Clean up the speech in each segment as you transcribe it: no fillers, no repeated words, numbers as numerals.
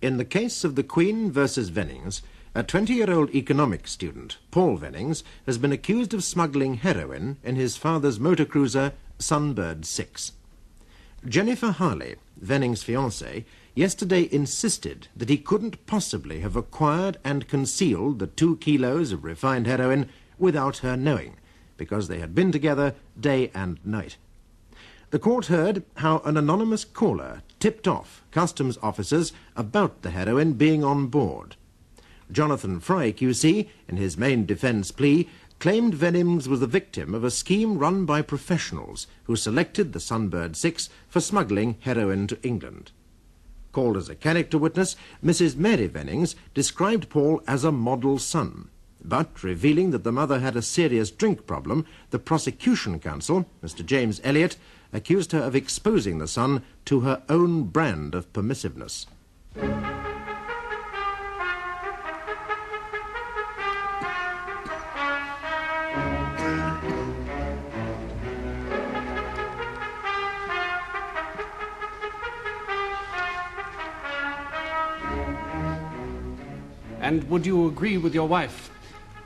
In the case of the Queen versus Vennings, a 20-year-old economics student, Paul Vennings, has been accused of smuggling heroin in his father's motor cruiser, Sunbird 6. Jennifer Harley, Vennings' fiancée, yesterday insisted that he couldn't possibly have acquired and concealed the 2 kilos of refined heroin without her knowing, because they had been together day and night. The court heard how an anonymous caller tipped off customs officers about the heroin being on board. Jonathan Fry, QC, in his main defence plea, claimed Vennings was the victim of a scheme run by professionals who selected the Sunbird 6 for smuggling heroin to England. Called as a character witness, Mrs. Mary Vennings described Paul as a model son. But, revealing that the mother had a serious drink problem, the prosecution counsel, Mr. James Elliott, accused her of exposing the son to her own brand of permissiveness. And would you agree with your wife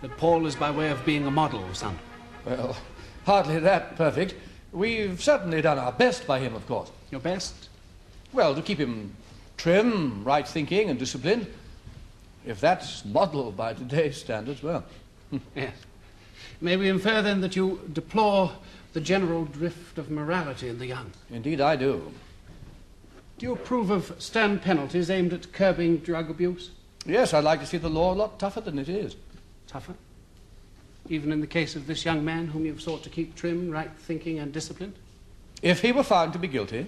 that Paul is by way of being a model, son? Well, hardly that perfect. We've certainly done our best by him, of course. Your best? Well, to keep him trim, right-thinking and disciplined. If that's model by today's standards, well. Yes. May we infer, then, that you deplore the general drift of morality in the young? Indeed, I do. Do you approve of stern penalties aimed at curbing drug abuse? Yes, I'd like to see the law a lot tougher than it is. Tougher? Even in the case of this young man whom you've sought to keep trim, right-thinking and disciplined? If he were found to be guilty,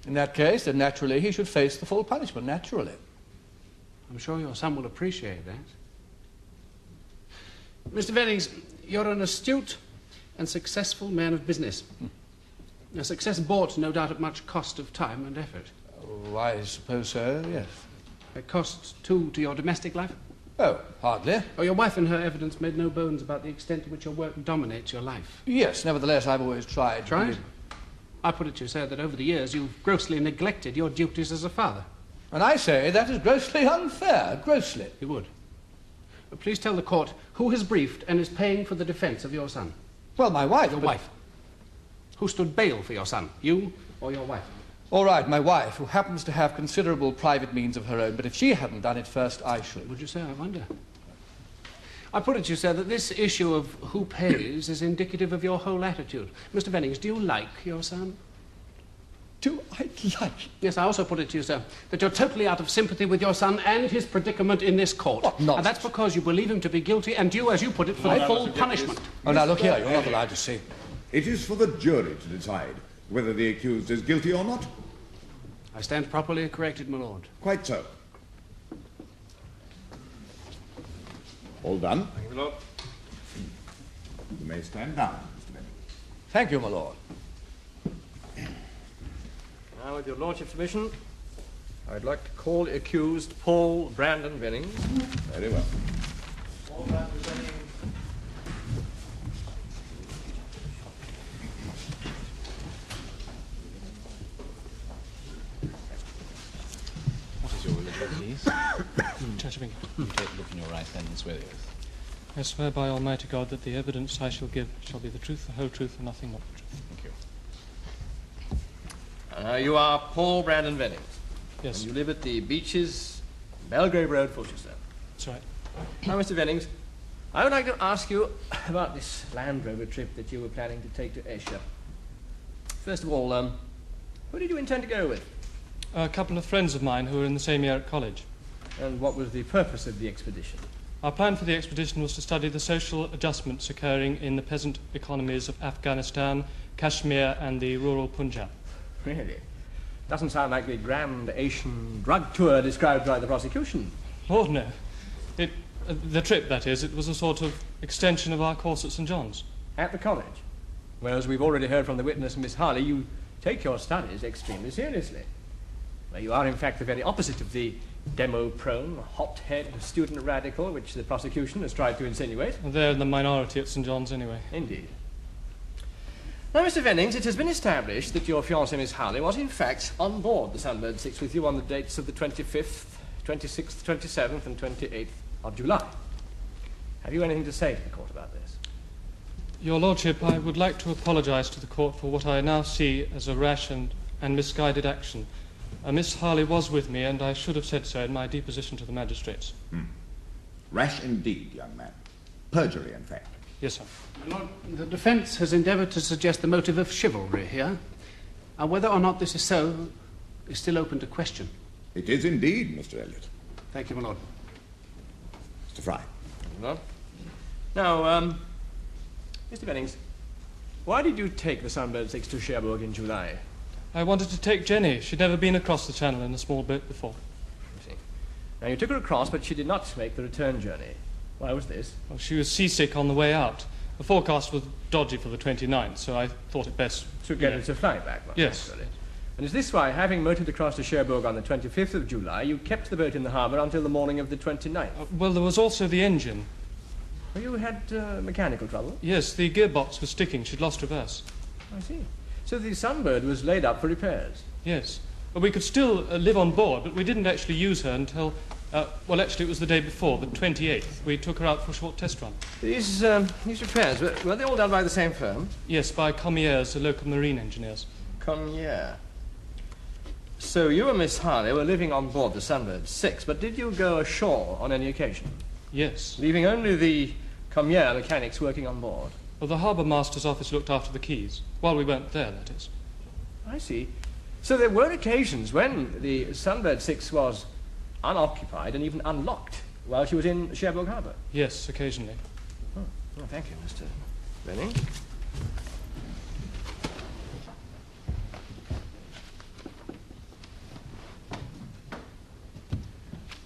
in that case, then naturally he should face the full punishment, naturally. I'm sure your son will appreciate that. Mr. Vennings, you're an astute and successful man of business. A success bought, no doubt, at much cost of time and effort. Oh, I suppose so, yes. At cost, too, to your domestic life? Oh, hardly. Oh, your wife in her evidence made no bones about the extent to which your work dominates your life. Yes, nevertheless, I've always tried. Tried? I put it to you, sir, that over the years you've grossly neglected your duties as a father. And I say that is grossly unfair, grossly. You would. But please tell the court who has briefed and is paying for the defence of your son. Well, my wife. Your wife. Who stood bail for your son, you or your wife? All right, my wife, who happens to have considerable private means of her own, but if she hadn't done it first, I should. Would you, sir? I wonder. I put it to you, sir, that this issue of who pays is indicative of your whole attitude. Mr. Vennings, do you like your son? Do I like? Yes, I also put it to you, sir, that you're totally out of sympathy with your son and his predicament in this court. What nonsense. And that's because you believe him to be guilty and due, as you put it, for the full punishment. Oh, now, look here, you're not allowed to say. It is for the jury to decide whether the accused is guilty or not. I stand properly corrected, my lord. Quite so. All done? Thank you, my lord. You may stand down, Mr. Vennings. Thank you, my lord. Now, with your lordship's permission, I'd like to call the accused Paul Brandon Vennings. Very well. Paul Brandon Vennings. What is your religion, please? Church of England. You take a look in your right hand and swear the oath. I swear by Almighty God that the evidence I shall give shall be the truth, the whole truth, and nothing but the truth. Thank you. You are Paul Brandon Vennings. Yes. And you live at the Beaches, Belgrave Road, Fulchester. That's right. Now, Mr. Vennings, I would like to ask you about this Land Rover trip that you were planning to take to Asia. First of all, who did you intend to go with? A couple of friends of mine who were in the same year at college. And what was the purpose of the expedition? Our plan for the expedition was to study the social adjustments occurring in the peasant economies of Afghanistan, Kashmir, and the rural Punjab. Really? Doesn't sound like the grand Asian drug tour described by the prosecution. Oh, no. The trip, that is, it was a sort of extension of our course at St. John's. At the college? Whereas we've already heard from the witness, Miss Harley, you take your studies extremely seriously. Well, you are, in fact, the very opposite of the demo-prone, hot-head student radical which the prosecution has tried to insinuate. They're in the minority at St. John's anyway. Indeed. Now, Mr. Vennings, it has been established that your fiancée, Miss Harley, was in fact on board the Sunbird 6 with you on the dates of the 25th, 26th, 27th and 28th of July. Have you anything to say to the court about this? Your Lordship, I would like to apologise to the court for what I now see as a rash and misguided action. Miss Harley was with me, and I should have said so in my deposition to the magistrates. Rash indeed, young man. Perjury, in fact. Yes, sir. My Lord, the defence has endeavoured to suggest the motive of chivalry here. And whether or not this is so is still open to question. It is indeed, Mr. Elliot. Thank you, my Lord. Mr. Fry. Well, now, Mr. Vennings, why did you take the Sunbird 6 to Cherbourg in July? I wanted to take Jenny. She'd never been across the channel in a small boat before. I see. Now, you took her across, but she did not make the return journey. Why was this? Well, she was seasick on the way out. The forecast was dodgy for the 29th, so I thought it best To get her to fly back, Yes. naturally. And is this why, having motored across to Cherbourg on the 25th of July, you kept the boat in the harbour until the morning of the 29th? Well, there was also the engine. Well, you had mechanical trouble? Yes, the gearbox was sticking. She'd lost reverse. I see. So the Sunbird was laid up for repairs? Yes. Well, we could still live on board, but we didn't actually use her until, well, actually, it was the day before, the 28th. We took her out for a short test run. These repairs, were they all done by the same firm? Yes, by Commiers, the local marine engineers. Commiers. So you and Miss Harley were living on board the Sunbird 6, but did you go ashore on any occasion? Yes. Leaving only the Commiers mechanics working on board? Well, the harbour master's office looked after the keys. While we weren't there, that is. I see. So there were occasions when the Sunbird 6 was unoccupied and even unlocked while she was in Cherbourg Harbour? Yes, occasionally. Oh, well, thank you, Mr. Venning.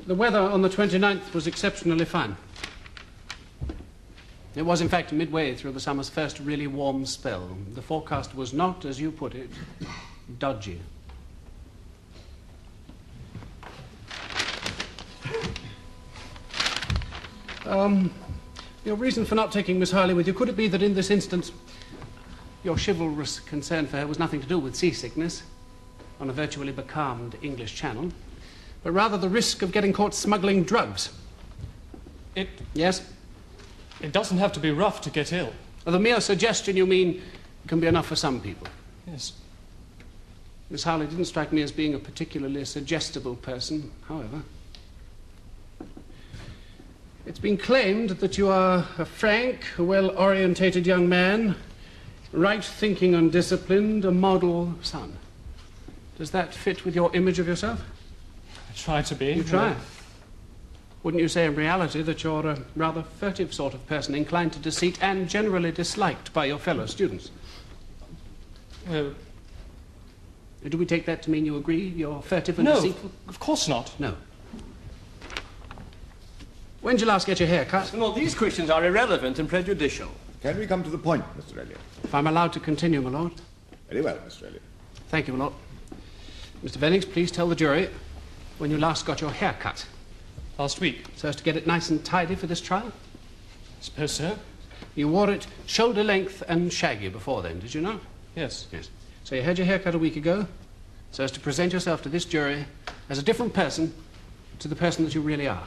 The weather on the 29th was exceptionally fine. It was, in fact, midway through the summer's first really warm spell. The forecast was not, as you put it, dodgy. Your reason for not taking Miss Harley with you, could it be that in this instance your chivalrous concern for her was nothing to do with seasickness on a virtually becalmed English channel, but rather the risk of getting caught smuggling drugs? Yes? It doesn't have to be rough to get ill. The mere suggestion, you mean, can be enough for some people. Yes. Miss Harley didn't strike me as being a particularly suggestible person, however. It's been claimed that you are a frank, well-orientated young man, right-thinking and disciplined, a model son. Does that fit with your image of yourself? I try to be. You try. Wouldn't you say in reality that you're a rather furtive sort of person, inclined to deceit and generally disliked by your fellow students? Well, do we take that to mean you agree you're furtive and no, deceitful? of course not. No. When did you last get your hair cut? Well, these questions are irrelevant and prejudicial. Can we come to the point, Mr. Elliot? If I'm allowed to continue, my lord. Very well, Mr. Elliot. Thank you, my lord. Mr. Vennings, please tell the jury when you last got your hair cut. Last week. So as to get it nice and tidy for this trial? I suppose so. You wore it shoulder length and shaggy before then, did you not? Yes. Yes. So you had your hair cut a week ago, so as to present yourself to this jury as a different person to the person that you really are.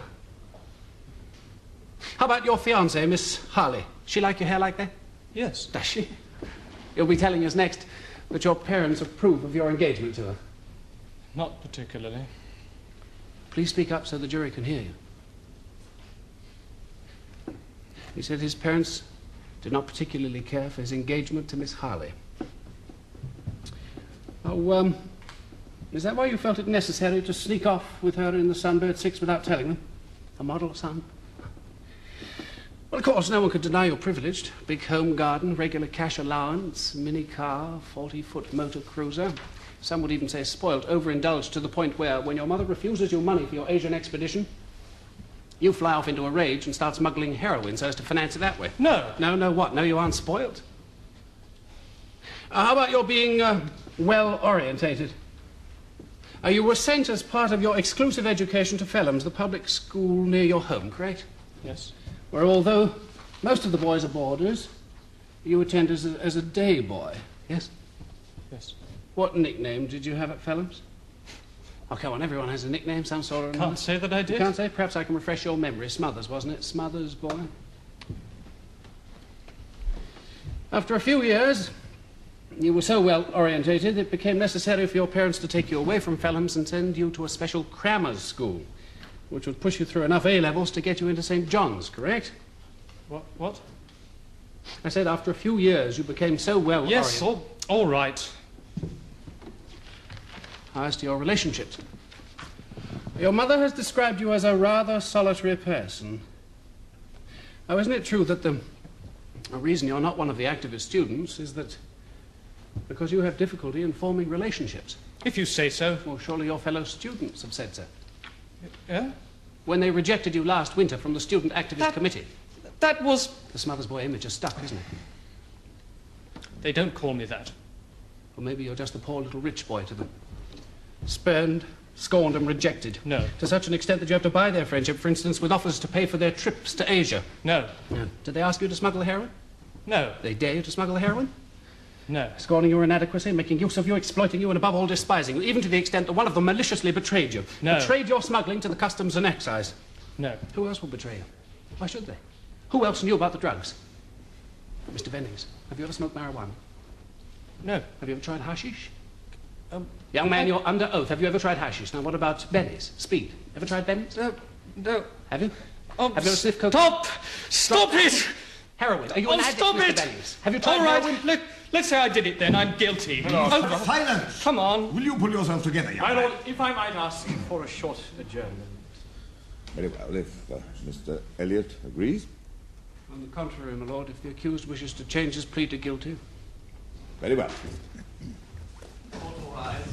How about your fiancée, Miss Harley? She like your hair like that? Yes. Does she? You'll be telling us next that your parents approve of your engagement to her. Not particularly. Please speak up so the jury can hear you. He said his parents did not particularly care for his engagement to Miss Harley. Oh, is that why you felt it necessary to sneak off with her in the Sunbird 6 without telling them? A model son? Well, of course, no one could deny you're privileged. Big home garden, regular cash allowance, mini car, 40-foot motor cruiser. Some would even say spoilt, overindulged to the point where, when your mother refuses you money for your Asian expedition, you fly off into a rage and start smuggling heroin so as to finance it that way. No. No, what? No, you aren't spoilt? How about your being well-orientated? You were sent as part of your exclusive education to Felham's, the public school near your home, correct? Yes. Where although most of the boys are boarders, you attend as a day boy. Yes? Yes. What nickname did you have at Phelps? Oh, come on, everyone has a nickname, some sort of... Can't say that I You did. can't say? Perhaps I can refresh your memory. Smothers, wasn't it? Smothers, boy. After a few years, you were so well orientated, it became necessary for your parents to take you away from Phelps and send you to a special crammers school, which would push you through enough A-levels to get you into St. John's, correct? What? I said after a few years you became so well Yes, orientated. all right. As to your relationships. Your mother has described you as a rather solitary person. Now, isn't it true that the reason you're not one of the activist students is that because you have difficulty in forming relationships? If you say so. Well, surely your fellow students have said so. Yeah? When they rejected you last winter from the Student Activist Committee. That was... The Smothers Boy image is stuck, isn't it? They don't call me that. Or maybe you're just the poor little rich boy to them. Spurned, scorned and rejected. No. To such an extent that you have to buy their friendship, for instance, with offers to pay for their trips to Asia. No. No. Did they ask you to smuggle the heroin? No. They dare you to smuggle the heroin? No. Scorning your inadequacy, making use of you, exploiting you, and above all despising you, even to the extent that one of them maliciously betrayed you. No. Betrayed your smuggling to the customs and excise. No. Who else will betray you? Why should they? Who else knew about the drugs? Mr. Vennings, have you ever smoked marijuana? No. Have you ever tried hashish? Young man, you're under oath. Have you ever tried hashish? Now, what about Benny's? Speed. Ever tried Benny's? No. Have you? Oh, Have you ever sniffed coke? Stop it! Heroin. Are you an addict, stop Mr. it! Bennings? Have you tried All right, heroin? let's say I did it then. I'm guilty. Oh, Silence! come on. Will you pull yourself together, young My man? lord, if I might ask for a short adjournment. Very well, if Mr. Elliot agrees. On the contrary, my lord, if the accused wishes to change his plea to guilty. Very well. Court will rise.